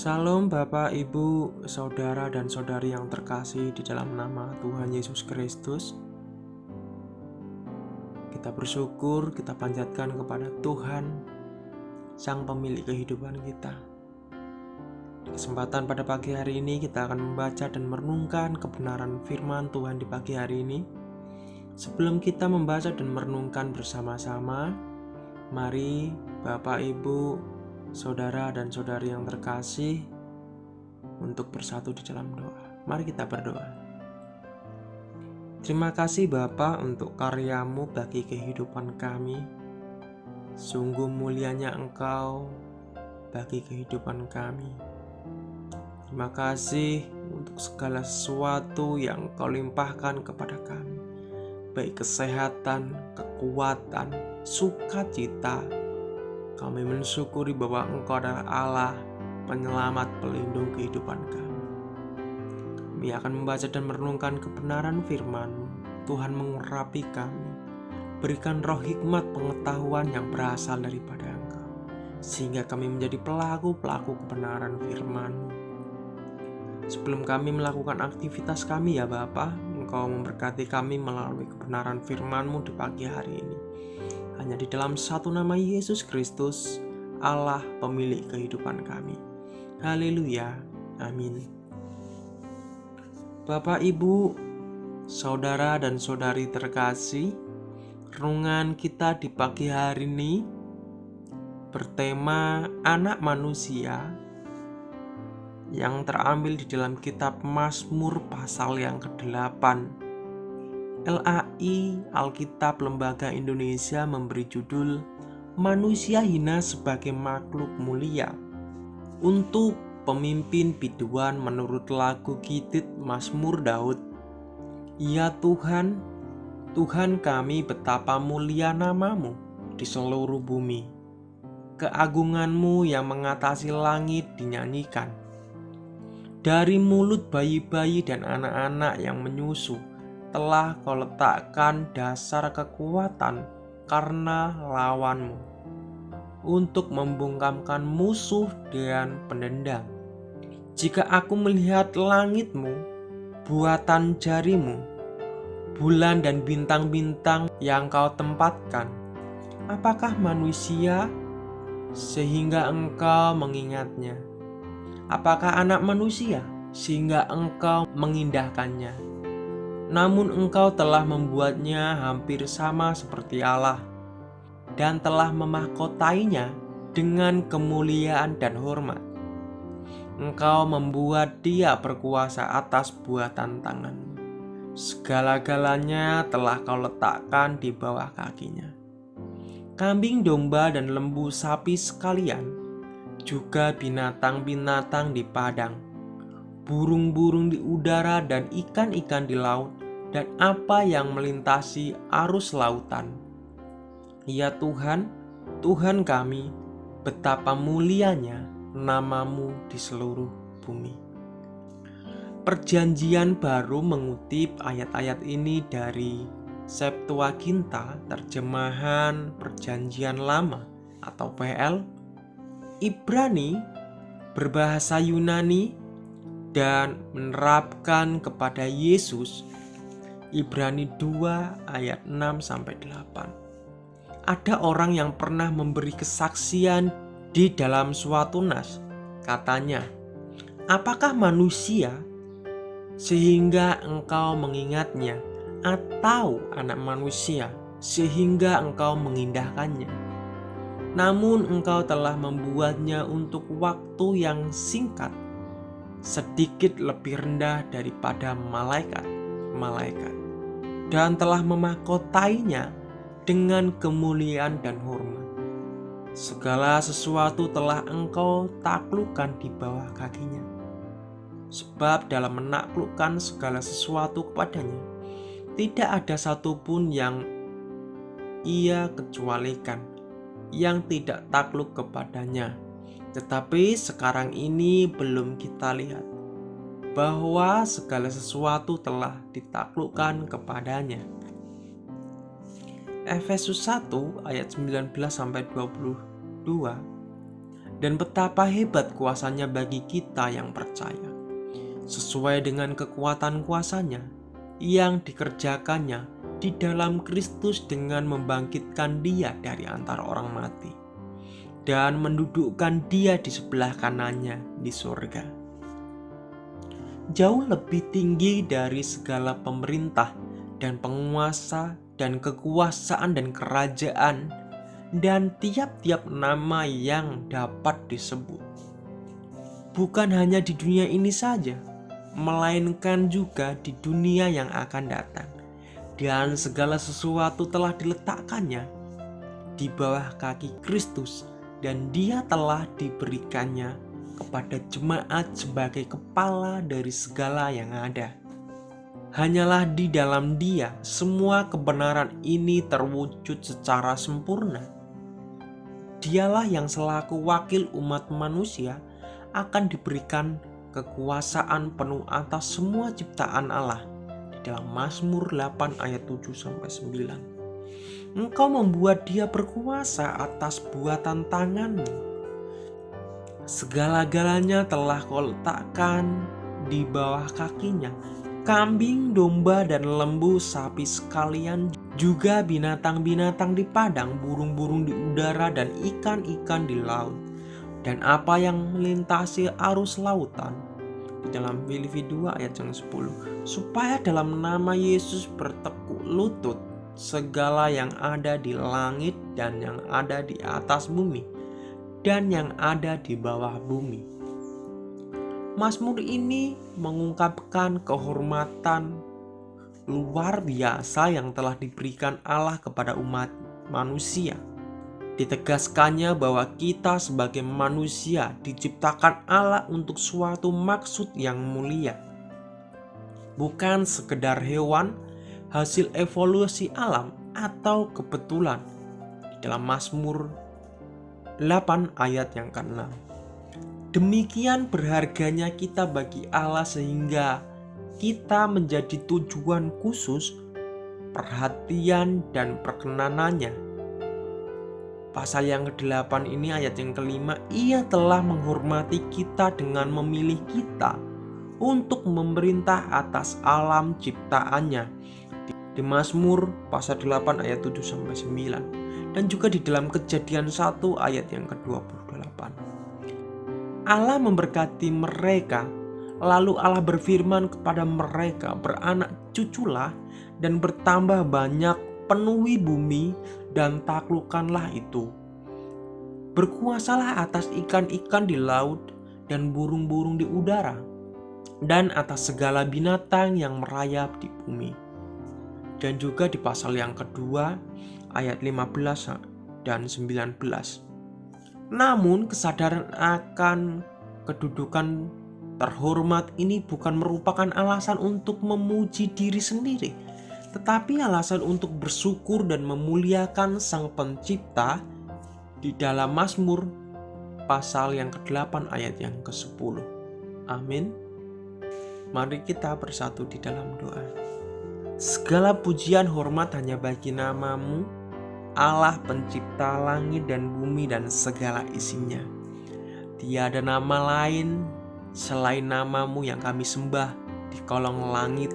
Salam Bapak, Ibu, Saudara dan Saudari yang terkasih di dalam nama Tuhan Yesus Kristus. Kita bersyukur, kita panjatkan kepada Tuhan, Sang Pemilik kehidupan kita. Di kesempatan pada pagi hari ini kita akan membaca dan merenungkan kebenaran firman Tuhan di pagi hari ini. Sebelum kita membaca dan merenungkan bersama-sama, mari Bapak, Ibu, Saudara dan Saudari yang terkasih untuk bersatu di dalam doa. Mari kita berdoa. Terima kasih Bapa untuk karya-Mu bagi kehidupan kami. Sungguh mulianya Engkau bagi kehidupan kami. Terima kasih untuk segala sesuatu yang Engkau limpahkan kepada kami, baik kesehatan, kekuatan, sukacita. Kami mensyukuri bahwa Engkau adalah Allah, penyelamat, pelindung kehidupan kami. Kami akan membaca dan merenungkan kebenaran firman-Mu. Tuhan mengurapi kami. Berikan roh hikmat pengetahuan yang berasal daripada Engkau, sehingga kami menjadi pelaku-pelaku kebenaran firman-Mu. Sebelum kami melakukan aktivitas kami ya Bapa, Engkau memberkati kami melalui kebenaran firman-Mu di pagi hari ini. Hanya di dalam satu nama Yesus Kristus, Allah pemilik kehidupan kami. Haleluya, amin. Bapak, Ibu, Saudara dan Saudari terkasih, renungan kita di pagi hari ini bertema anak manusia yang terambil di dalam kitab Mazmur pasal yang ke-8. LAI Alkitab Lembaga Indonesia memberi judul Manusia Hina Sebagai Makhluk Mulia. Untuk pemimpin biduan menurut lagu Gittit Mazmur Daud. Ya Tuhan, Tuhan kami, betapa mulia nama-Mu di seluruh bumi. Keagungan-Mu yang mengatasi langit dinyanyikan. Dari mulut bayi-bayi dan anak-anak yang menyusu telah Kau letakkan dasar kekuatan karena lawan-Mu, untuk membungkamkan musuh dan pendendam. Jika aku melihat langit-Mu, buatan jari-Mu, bulan dan bintang-bintang yang Kau tempatkan, apakah manusia sehingga Engkau mengingatnya? Apakah anak manusia sehingga Engkau mengindahkannya? Namun Engkau telah membuatnya hampir sama seperti Allah, dan telah memahkotainya dengan kemuliaan dan hormat. Engkau membuat dia berkuasa atas buatan tangan-Mu. Segala-galanya telah Kau letakkan di bawah kakinya. Kambing domba dan lembu sapi sekalian, juga binatang-binatang di padang, burung-burung di udara dan ikan-ikan di laut, dan apa yang melintasi arus lautan. Ya Tuhan, Tuhan kami, betapa mulianya nama-Mu di seluruh bumi. Perjanjian Baru mengutip ayat-ayat ini dari Septuaginta, terjemahan Perjanjian Lama atau PL, Ibrani, berbahasa Yunani, dan menerapkan kepada Yesus, Ibrani 2 ayat 6-8. Ada orang yang pernah memberi kesaksian di dalam suatu nas. Katanya, apakah manusia sehingga Engkau mengingatnya, atau anak manusia sehingga Engkau mengindahkannya? Namun Engkau telah membuatnya untuk waktu yang singkat, sedikit lebih rendah daripada malaikat-malaikat, dan telah memahkotainya dengan kemuliaan dan hormat. Segala sesuatu telah Engkau taklukkan di bawah kakinya. Sebab dalam menaklukkan segala sesuatu kepadanya, tidak ada satupun yang Ia kecualikan, yang tidak takluk kepadanya. Tetapi sekarang ini belum kita lihat bahwa segala sesuatu telah ditaklukkan kepadanya. Efesus 1 ayat 19-22. dan betapa hebat kuasanya bagi kita yang percaya. Sesuai dengan kekuatan kuasanya yang dikerjakannya di dalam Kristus dengan membangkitkan Dia dari antara orang mati dan mendudukkan Dia di sebelah kanannya di surga. Jauh lebih tinggi dari segala pemerintah dan penguasa dan kekuasaan dan kerajaan dan tiap-tiap nama yang dapat disebut. Bukan hanya di dunia ini saja, melainkan juga di dunia yang akan datang. Dan segala sesuatu telah diletakkannya di bawah kaki Kristus, dan Dia telah diberikannya kepada jemaat sebagai kepala dari segala yang ada. Hanyalah di dalam Dia semua kebenaran ini terwujud secara sempurna. Dialah yang selaku wakil umat manusia akan diberikan kekuasaan penuh atas semua ciptaan Allah. Di dalam Mazmur 8 ayat 7-9. Engkau membuat Dia berkuasa atas buatan tanganmu. Segala-galanya telah Kau letakkan di bawah kakinya. Kambing, domba, dan lembu, sapi sekalian, juga binatang-binatang di padang, burung-burung di udara, dan ikan-ikan di laut, dan apa yang melintasi arus lautan. Di dalam Filipi 2 ayat 10. Supaya dalam nama Yesus bertekuk lutut segala yang ada di langit dan yang ada di atas bumi dan yang ada di bawah bumi. Mazmur ini mengungkapkan kehormatan luar biasa yang telah diberikan Allah kepada umat manusia. Ditegaskannya bahwa kita sebagai manusia diciptakan Allah untuk suatu maksud yang mulia. Bukan sekedar hewan, hasil evolusi alam atau kebetulan. Di dalam Mazmur 8 ayat yang ke-6. Demikian berharganya kita bagi Allah sehingga kita menjadi tujuan khusus perhatian dan perkenanannya. Pasal yang ke-8 ini ayat yang ke-5, Ia telah menghormati kita dengan memilih kita untuk memerintah atas alam ciptaannya. Di Mazmur pasal 8 ayat 7-9 dan juga di dalam Kejadian 1 ayat yang ke-28. Allah memberkati mereka, lalu Allah berfirman kepada mereka, beranak cuculah dan bertambah banyak, penuhi bumi dan taklukkanlah itu. Berkuasalah atas ikan-ikan di laut dan burung-burung di udara, dan atas segala binatang yang merayap di bumi. Dan juga di pasal yang kedua ayat 15 dan 19. Namun kesadaran akan kedudukan terhormat ini bukan merupakan alasan untuk memuji diri sendiri, tetapi alasan untuk bersyukur dan memuliakan Sang Pencipta. Di dalam Mazmur pasal yang ke-8 ayat yang ke-10. Amin. Mari kita bersatu di dalam doa. Segala pujian hormat hanya bagi nama-Mu, Allah pencipta langit dan bumi dan segala isinya. Tiada nama lain selain nama-Mu yang kami sembah di kolong langit.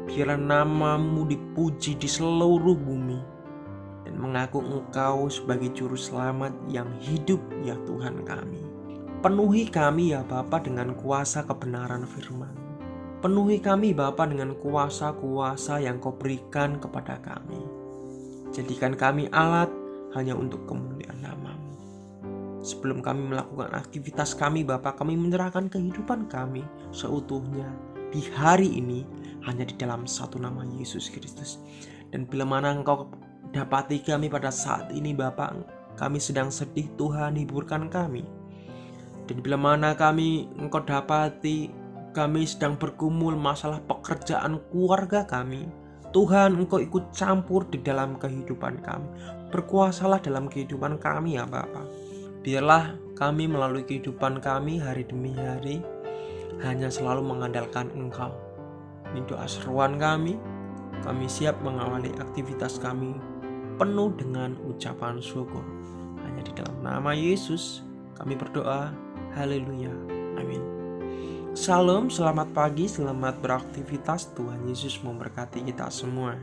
Biarlah nama-Mu dipuji di seluruh bumi dan mengaku Engkau sebagai juru selamat yang hidup, ya Tuhan kami. Penuhi kami ya Bapa dengan kuasa kebenaran firman. Penuhi kami Bapa dengan kuasa-kuasa yang Kau berikan kepada kami. Jadikan kami alat hanya untuk kemuliaan nama-Mu. Sebelum kami melakukan aktivitas kami Bapa, kami menyerahkan kehidupan kami seutuhnya di hari ini hanya di dalam satu nama Yesus Kristus. Dan bila mana Engkau dapati kami pada saat ini Bapa, kami sedang sedih, Tuhan hiburkan kami. Dan bila mana Engkau dapati kami sedang bergumul masalah pekerjaan keluarga kami, Tuhan Engkau ikut campur di dalam kehidupan kami. Berkuasalah dalam kehidupan kami ya Bapa. Biarlah kami melalui kehidupan kami hari demi hari hanya selalu mengandalkan Engkau. Ini doa seruan kami siap mengawali aktivitas kami penuh dengan ucapan syukur. Hanya di dalam nama Yesus Kami berdoa, haleluya, amin. Shalom, selamat pagi, selamat beraktivitas. Tuhan Yesus memberkati kita semua.